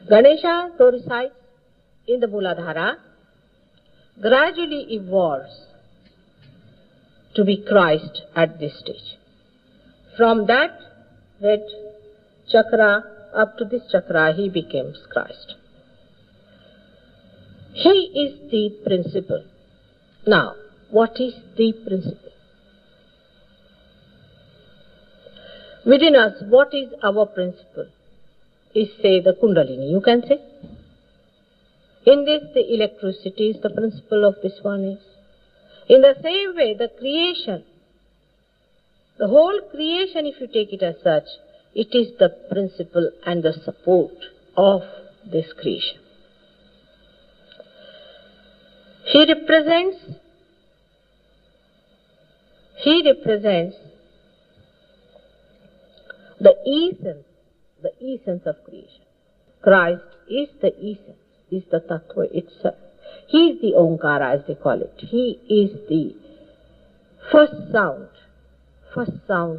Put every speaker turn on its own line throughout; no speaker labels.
Ganesha, though resides in the Mooladhara, gradually evolves to be Christ at this stage. From that red chakra up to this chakra, he becomes Christ. He is the principle. Now, what is the principle? Within us, what is our principle? Is, say, the Kundalini, you can say. In this, the electricity is the principle of this one is. In the same way, the creation, the whole creation, if you take it as such, it is the principle and the support of this creation. He represents the essence of creation. Christ is the essence, is the tattva itself. He is the Omkara, as they call it. He is the first sound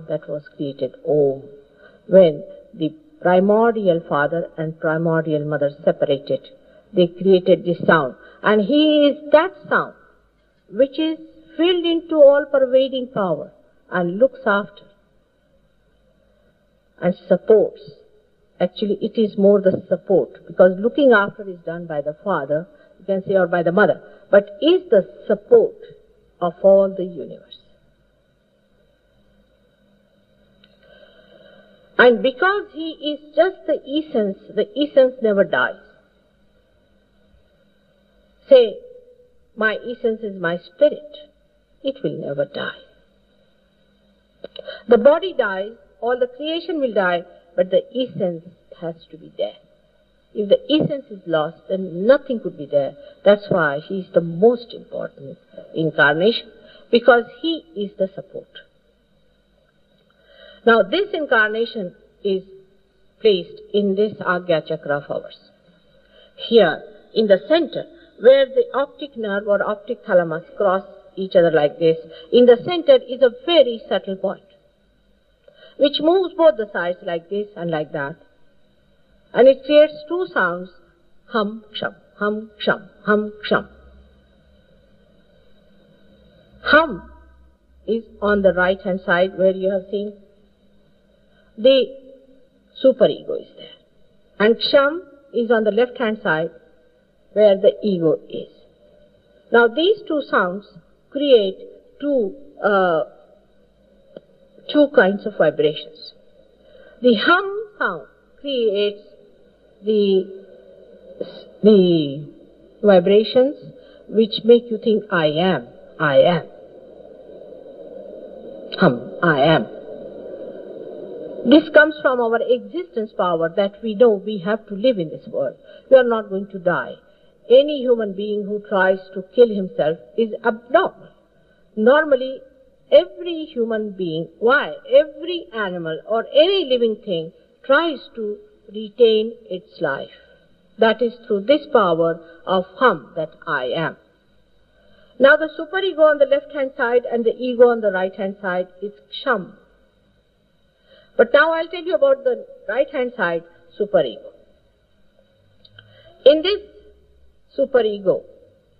that was created, Om. When the primordial father and primordial mother separated, they created this sound. And he is that sound which is filled into all-pervading power and looks after and supports. Actually, it is more the support, because looking after is done by the father, you can say, or by the mother, but is the support of all the universe. And because he is just the essence never dies. Say, my essence is my spirit. It will never die. The body dies, all the creation will die, but the essence has to be there. If the essence is lost, then nothing could be there. That's why he is the most important incarnation, because he is the support. Now, this incarnation is placed in this Agya chakra of ours. Here, in the center, where the optic nerve or optic thalamus cross each other like this, in the center is a very subtle point, which moves both the sides like this and like that. And it creates two sounds, hum, sham, hum, sham, hum, sham. Hum is on the right hand side where you have seen. The superego is there. And sham is on the left hand side where the ego is. Now these two sounds create two kinds of vibrations. The hum sound creates the vibrations which make you think, I am. Hum, I am. This comes from our existence power, that we know we have to live in this world. We are not going to die. Any human being who tries to kill himself is abnormal. Normally, every human being, every animal or any living thing tries to retain its life. That is through this power of hum, that I am. Now the superego on the left hand side and the ego on the right hand side is sham. But now I'll tell you about the right hand side, superego. In this superego,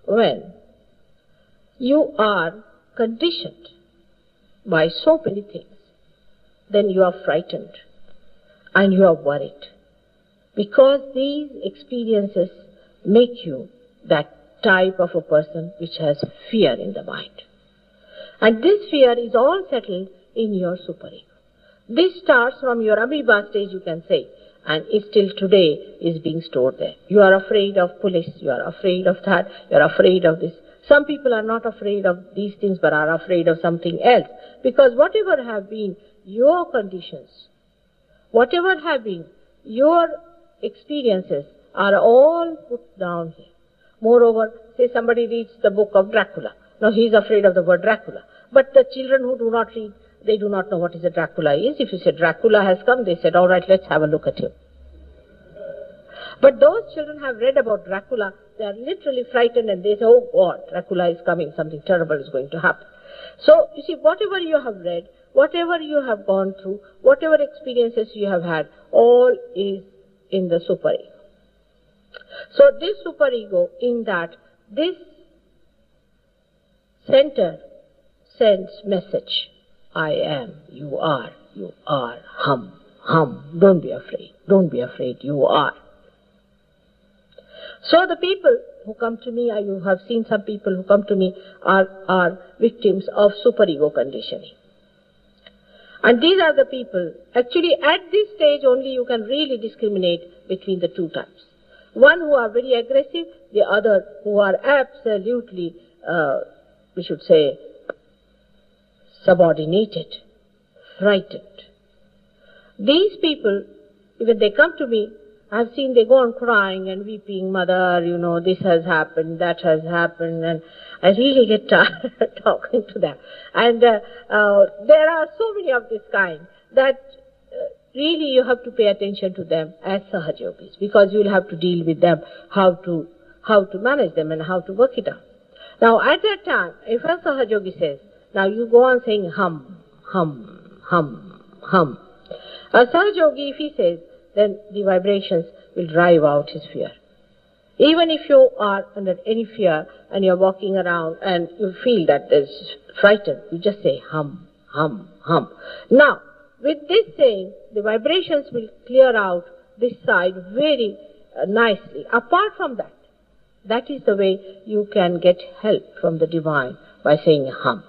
when you are conditioned by so many things, then you are frightened and you are worried, because these experiences make you that type of a person which has fear in the mind. And this fear is all settled in your superego. This starts from your amoeba stage, you can say, and it still today is being stored there. You are afraid of police, you are afraid of that, you are afraid of this. Some people are not afraid of these things but are afraid of something else, because whatever have been your conditions, whatever have been your experiences are all put down here. Moreover, say somebody reads the book of Dracula. Now he is afraid of the word Dracula. But the children who do not read, they do not know what is a Dracula is. If you say Dracula has come, they said, all right, let's have a look at him. But those children have read about Dracula, they are literally frightened and they say, oh God, Dracula is coming, something terrible is going to happen. So, you see, whatever you have read, whatever you have gone through, whatever experiences you have had, all is in the superego. So this superego, in that this center sends message. I am, you are, hum, hum, don't be afraid, you are. So the people who come to me, you have seen some people who come to me are victims of superego conditioning. And these are the people, actually at this stage only you can really discriminate between the two types. One who are very aggressive, the other who are absolutely, we should say, subordinated, frightened. These people, when they come to me, I've seen they go on crying and weeping, mother, this has happened, that has happened, and I really get tired talking to them. And there are so many of this kind that really you have to pay attention to them as Sahajogis, because you will have to deal with them, how to manage them and how to work it out. Now at that time, if a Sahajogi says, now you go on saying hum, hum, hum, hum. A Sahajogi, if he says, then the vibrations will drive out his fear. Even if you are under any fear and you're walking around and you feel that there's frightened, you just say hum, hum, hum. Now, with this saying, the vibrations will clear out this side very nicely. Apart from that, that is the way you can get help from the divine, by saying hum.